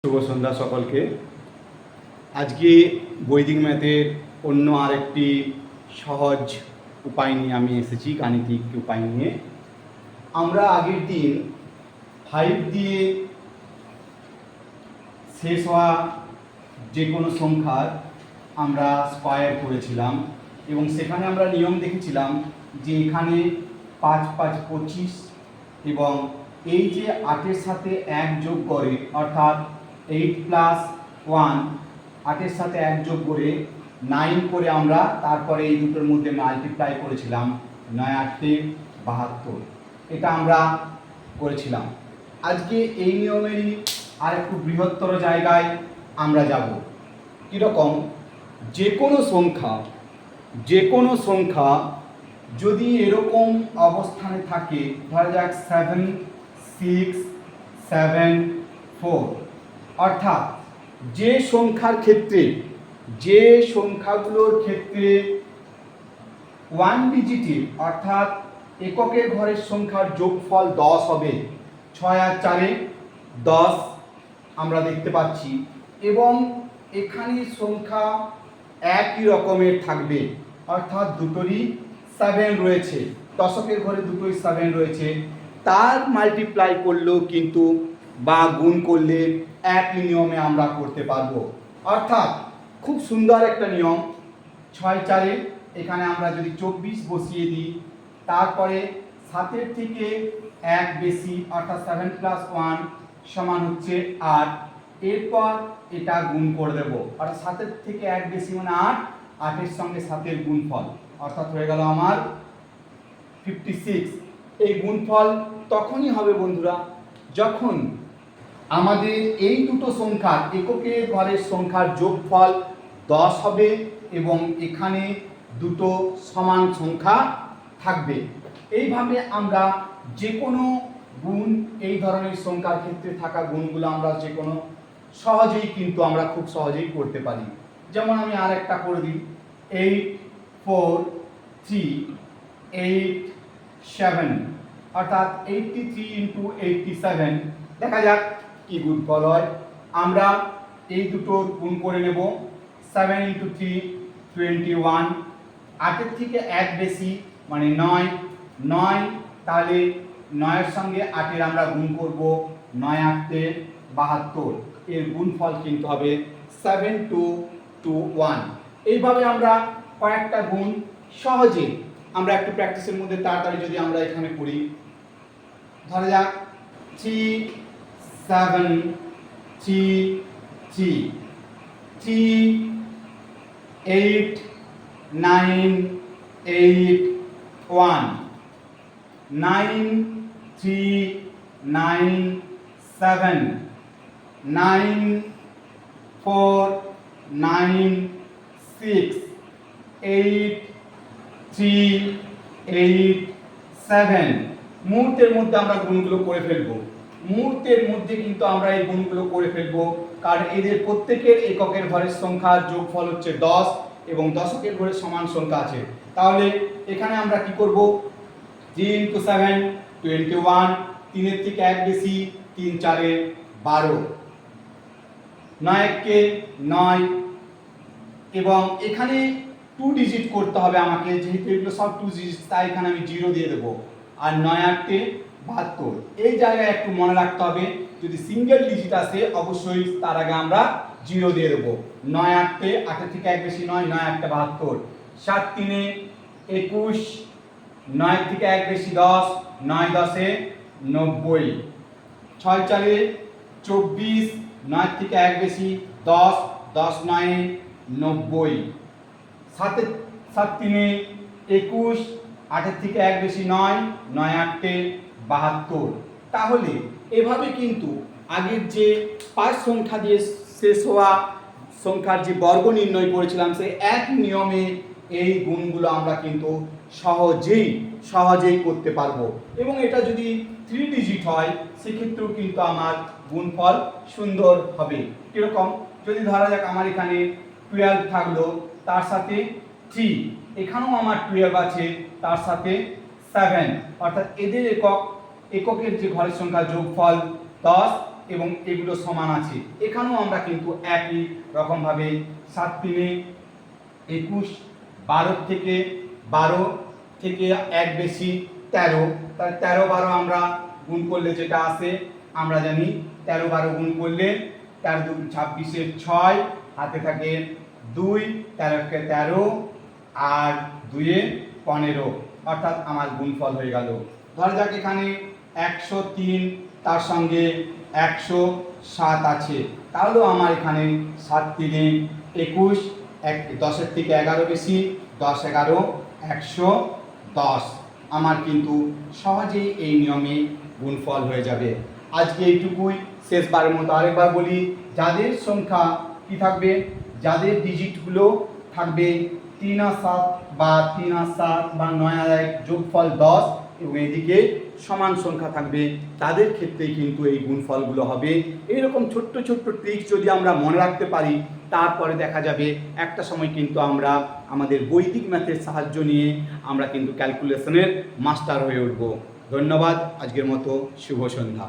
শুভ সন্ধ্যা সকলকে। আজকে বৈদিক ম্যাথের অন্য আরেকটি সহজ উপায় নিয়ে আমি এসেছি, গাণিতিক উপায় নিয়ে। আমরা আগের দিন 5 দিয়ে শেষ হওয়া যে কোনো সংখ্যার আমরা স্কয়ার করেছিলাম এবং সেখানে আমরা নিয়ম দেখেছিলাম যে এখানে 5 5 25 এবং এই যে 8-এর সাথে 1 যোগ করে অর্থাৎ 8 + 1 8-এর সাথে 1 যোগ করে 9 করে আমরা তারপরে এই দুটোর মধ্যে মাল্টিপ্লাই করেছিলাম। 9 8 72 এটা আমরা করেছিলাম। আজকে এই নিয়মেরই আর একটু বৃহত্তর জায়গায় আমরা যাব। কীরকম? যে কোনো সংখ্যা যদি এরকম অবস্থানে থাকে, ধরা যাক 7 6 7 4, অর্থাৎ যে সংখ্যাগুলোর ক্ষেত্রে 1 ডিজিটে অর্থাৎ এককের ঘরের সংখ্যার যোগফল 10 হবে। 6 আর 4 10 আমরা দেখতে পাচ্ছি এবং এখানে সংখ্যা একই রকমের থাকবে, অর্থাৎ দুটোরই 7 রয়েছে, দশকের ঘরে দুটোই 7 রয়েছে। তার মাল্টিপ্লাই করলেও কিন্তু বা গুণ করলে একই নিয়মে আমরা করতে পারবো। অর্থাৎ খুব সুন্দর একটা নিয়ম। 6 4 এখানে আমরা যদি 24 বসিয়ে দিই, তারপরে 7-এর থেকে 1 বেশি অর্থাৎ 7 + 1 সমান হচ্ছে 8। এরপর এটা গুণ করে দেবো, অর্থাৎ 7-এর থেকে 1 বেশি মানে 8, 8-এর সঙ্গে 7-এর গুণফল অর্থাৎ হয়ে গেল আমার 56। এই গুণফল তখনই হবে বন্ধুরা যখন আমাদের এই দুটো সংখ্যার এককের ঘরের সংখ্যার যোগফল 10 হবে এবং এখানে দুটো সমান সংখ্যা থাকবে। এইভাবে আমরা যে কোনো গুণ, এই ধরনের সংখ্যার ক্ষেত্রে থাকা গুণগুলো আমরা যে কোনো সহজেই কিন্তু আমরা খুব সহজেই করতে পারি। যেমন আমি আর একটা করে দিই, 8 4 3 8 7, অর্থাৎ 83 × 87। দেখা যাক কি গুণফল হয়। আমরা এই দুটো গুণ করে নেব। 7 × 3 21, 8-এর থেকে 1 বেশি মানে 9 9, তাহলে 9-এর সঙ্গে 8-এর আমরা গুণ করব, 9 8 72। এর গুণফল কিন্তু হবে 7221। এইভাবে আমরা কয়েকটা গুণ সহজে আমরা একটু প্র্যাকটিসের মধ্যে তাড়াতাড়ি যদি আমরা এখানে করি, ধরা যাক 3 7 3 3 3 8 9 8 1 9 3 9 7 9 4 9 6 8 3 8 7। মুহূর্তের মধ্যে আমরা গুণগুলো করে ফেলবো। মুহূর্তের মধ্যে কিন্তু আমরা এই গুণগুলো করে ফেলবো, কারণ এদের প্রত্যেকের এককের ঘরের সংখ্যার যোগফল হচ্ছে 10 এবং দশকের ঘরে সমান সংখ্যা আছে। তাহলে এখানে আমরা কি করব? 3 × 7 21, 3-এর থেকে 1 বেশি 3 4 12, 9 1 9 এবং এখানে 2 ডিজিট করতে হবে আমাকে, যেহেতু এগুলো সব 2 ডিজিট তাই এখানে আমি 0 দিয়ে দেবো। আর 9 8 72। এই জায়গায় একটু মনে রাখতে হবে, যদি সিঙ্গেল ডিজিট আসে অবশ্যই তার আগে আমরা 0 দিয়ে দেবো। 9 8 8-এর থেকে 1 বেশি 9, 9 8 72, 7 3 21, 9-এর থেকে 1 বেশি 10, 9 10 90, 6 4 24, 9-এর থেকে 1 বেশি 10, 10 9 90, 7 3 21, 8-এর থেকে 1 বেশি 9, 9 8 72। তাহলে এভাবে কিন্তু আগের যে 5 সংখ্যা দিয়ে শেষ হওয়া সংখ্যার যে বর্গ নির্ণয় করেছিলাম সেই এক নিয়মে এই গুণগুলো আমরা কিন্তু সহজেই করতে পারবো। এবং এটা যদি 3 ডিজিট হয় সেক্ষেত্রেও কিন্তু আমার গুণফল সুন্দর হবে। কিরকম? যদি ধরা যাক আমার এখানে 12 থাকলো, তার সাথে 3, এখানেও আমার 12 আছে, তার সাথে 7, অর্থাৎ এদের এককের যে ঘরের সংখ্যা যোগফল 10 এবং এগুলো সমান আছে। এখানেও আমরা কিন্তু একই রকমভাবে 7 3 21, 12 থেকে 1 বেশি 13, তাহলে 13 12 আমরা গুণ করলে যেটা আসে আমরা জানি 13 12 গুণ করলে 13 2 26 6, হাতে থাকে 2, 13 কে 13 আর 2 এ 15, অর্থাৎ আমার গুণফল হয়ে গেল। ধরা যাক এখানে 103 তার সঙ্গে 107 আছে, তাহলেও আমার এখানে 7 3 21, 10 থেকে 11 বেশি 10 11 110, আমার কিন্তু সহজেই এই নিয়মে গুণফল হয়ে যাবে। আজকে এইটুকুই, শেষবারের মতো আরেকবার বলি, যাদের সংখ্যা কি থাকবে, যাদের ডিজিটগুলো থাকবে 3 আর 7 বা 3 আর 7 বা 9 আর 1 যোগফল 10 এবং এদিকে সমান সংখ্যা থাকবে, তাদের ক্ষেত্রেই কিন্তু এই গুণফলগুলো হবে। এইরকম ছোট্ট ছোট্ট ট্রিক্স যদি আমরা মনে রাখতে পারি, তারপরে দেখা যাবে একটা সময় কিন্তু আমরা আমাদের বৈদিক ম্যাথের সাহায্য নিয়ে আমরা কিন্তু ক্যালকুলেশনের মাস্টার হয়ে উঠব। ধন্যবাদ, আজকের মতো শুভ সন্ধ্যা।